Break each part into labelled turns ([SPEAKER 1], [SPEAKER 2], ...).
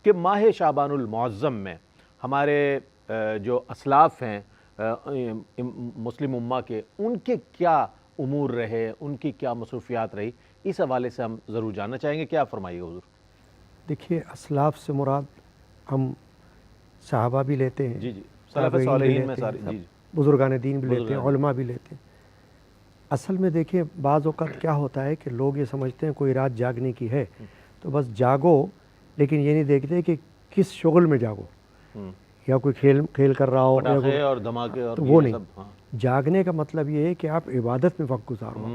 [SPEAKER 1] کہ ماہ شعبان المعظم میں ہمارے جو اسلاف ہیں مسلم امہ کے، ان کے کیا امور رہے، ان کی کیا مصروفیات رہی، اس حوالے سے ہم ضرور جاننا چاہیں گے. کیا فرمائیے حضور؟
[SPEAKER 2] دیکھیے، اسلاف سے مراد ہم صحابہ بھی لیتے ہیں،
[SPEAKER 1] جی سلف صالحین میں سارے، جی
[SPEAKER 2] بزرگان دین بھی لیتے ہیں، علماء بھی لیتے ہیں. اصل میں دیکھیں، بعض اوقات کیا ہوتا ہے کہ لوگ یہ سمجھتے ہیں کوئی رات جاگنے کی ہے تو بس جاگو، لیکن یہ نہیں دیکھتے کہ کس شغل میں جاگو، یا کوئی کھیل کر رہا ہو
[SPEAKER 1] اور دھماکے اور
[SPEAKER 2] تو وہ نہیں. جاگنے کا مطلب یہ ہے کہ آپ عبادت میں وقت گزارو.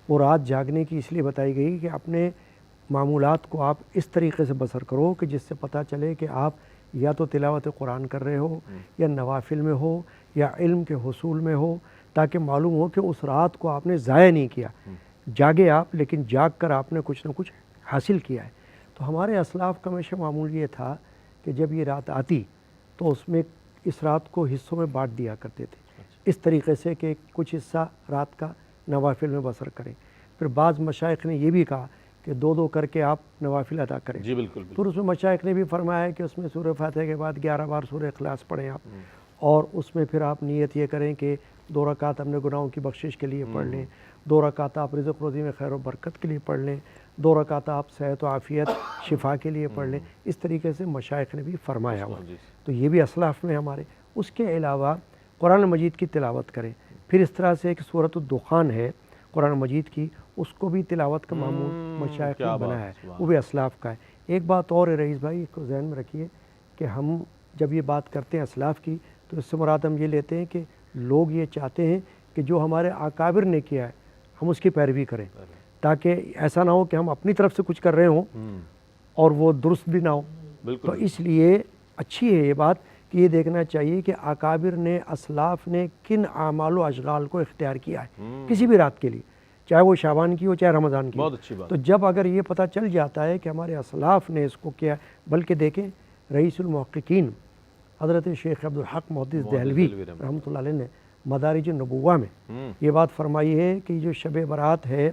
[SPEAKER 2] وہ رات جاگنے کی اس لیے بتائی گئی کہ اپنے معمولات کو آپ اس طریقے سے بسر کرو کہ جس سے پتہ چلے کہ آپ یا تو تلاوت قرآن کر رہے ہو، یا نوافل میں ہو، یا علم کے حصول میں ہو، تاکہ معلوم ہو کہ اس رات کو آپ نے ضائع نہیں کیا. جاگے آپ، لیکن جاگ کر آپ نے کچھ نہ کچھ حاصل کیا ہے. تو ہمارے اسلاف کا ہمیشہ معمول یہ تھا کہ جب یہ رات آتی تو اس میں اس رات کو حصوں میں بانٹ دیا کرتے تھے، اس طریقے سے کہ کچھ حصہ رات کا نوافل میں بسر کریں. پھر بعض مشائخ نے یہ بھی کہا کہ دو دو کر کے آپ نوافل ادا کریں.
[SPEAKER 1] جی بالکل.
[SPEAKER 2] پھر اس میں مشائخ نے بھی فرمایا ہے کہ اس میں سورہ فاتحہ کے بعد 11 بار سورہ اخلاص پڑھیں آپ، اور اس میں پھر آپ نیت یہ کریں کہ 2 رکعت اپنے گناہوں کی بخشش کے لیے پڑھ لیں، 2 رکعت آپ رزق روزی میں خیر و برکت کے لیے پڑھ لیں، 2 رکعت آپ صحت و عافیت شفا کے لیے پڑھ لیں. اس طریقے سے مشائخ نے بھی فرمایا ہوا. تو یہ بھی اسلاف میں ہمارے. اس کے علاوہ قرآن مجید کی تلاوت کریں. پھر اس طرح سے ایک سورۃ الدخان ہے قرآن مجید کی، اس کو بھی تلاوت کا معمول مشائخ نے بنایا ہے، وہ بھی اسلاف کا ہے. ایک بات اور ہے رئیس بھائی، اس کو ذہن میں رکھیے کہ ہم جب یہ بات کرتے ہیں اسلاف کی تو اس سے مراد ہم یہ لیتے ہیں کہ لوگ یہ چاہتے ہیں کہ جو ہمارے اکابر نے کیا ہے ہم اس کی پیروی کریں، تاکہ ایسا نہ ہو کہ ہم اپنی طرف سے کچھ کر رہے ہوں اور وہ درست بھی نہ ہو. تو اس لیے اچھی ہے یہ بات کہ یہ دیکھنا چاہیے کہ اکابر نے، اسلاف نے کن اعمال و اشغال کو اختیار کیا ہے کسی بھی رات کے لیے، چاہے وہ شعبان کی ہو چاہے رمضان کی.
[SPEAKER 1] بہت اچھی بات.
[SPEAKER 2] تو جب اگر یہ پتہ چل جاتا ہے کہ ہمارے اسلاف نے اس کو کیا، بلکہ دیکھیں رئیس المحققین حضرت شیخ عبدالحق محدث دہلوی رحمۃ اللہ علیہ نے مدارج النبوہ میں یہ بات فرمائی ہے کہ جو شب برات ہے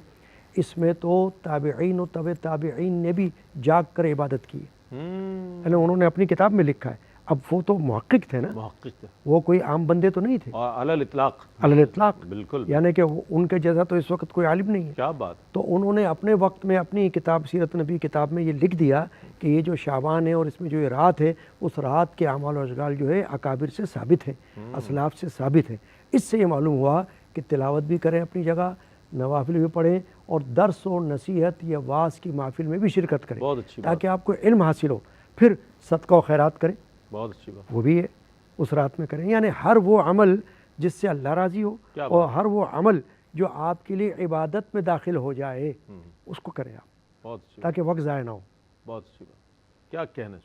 [SPEAKER 2] اس میں تو تابعین و تبع تابعین نے بھی جاگ کر عبادت کی ہے. یعنی انہوں نے اپنی کتاب میں لکھا ہے. اب وہ تو محقق تھے نا، محقق تھے، وہ کوئی عام بندے تو نہیں تھے.
[SPEAKER 1] علی الاطلاق،
[SPEAKER 2] علی الاطلاق
[SPEAKER 1] بالکل.
[SPEAKER 2] یعنی کہ ان کے جیسا تو اس وقت کوئی عالم نہیں ہے.
[SPEAKER 1] کیا بات.
[SPEAKER 2] تو انہوں نے اپنے وقت میں اپنی کتاب سیرت نبی کتاب میں یہ لکھ دیا کہ یہ جو شعبان ہے اور اس میں جو یہ رات ہے، اس رات کے اعمال و اشغال جو ہے اکابر سے ثابت ہیں، اسلاف سے ثابت ہیں. اس سے یہ معلوم ہوا کہ تلاوت بھی کریں اپنی جگہ، نوافل بھی پڑھیں، اور درس و نصیحت یا واعظ کی محفل میں بھی شرکت کریں تاکہ آپ کو علم حاصل ہو. پھر صدقہ و خیرات کریں، بہت اچھی بات، وہ بھی ہے اس رات میں کریں. یعنی ہر وہ عمل جس سے اللہ راضی ہو، اور ہر وہ عمل جو آپ کے لیے عبادت میں داخل ہو جائے اس کو کریں آپ، تاکہ وقت ضائع نہ ہو.
[SPEAKER 1] بہت اچھی بات. کیا کہنا ہے.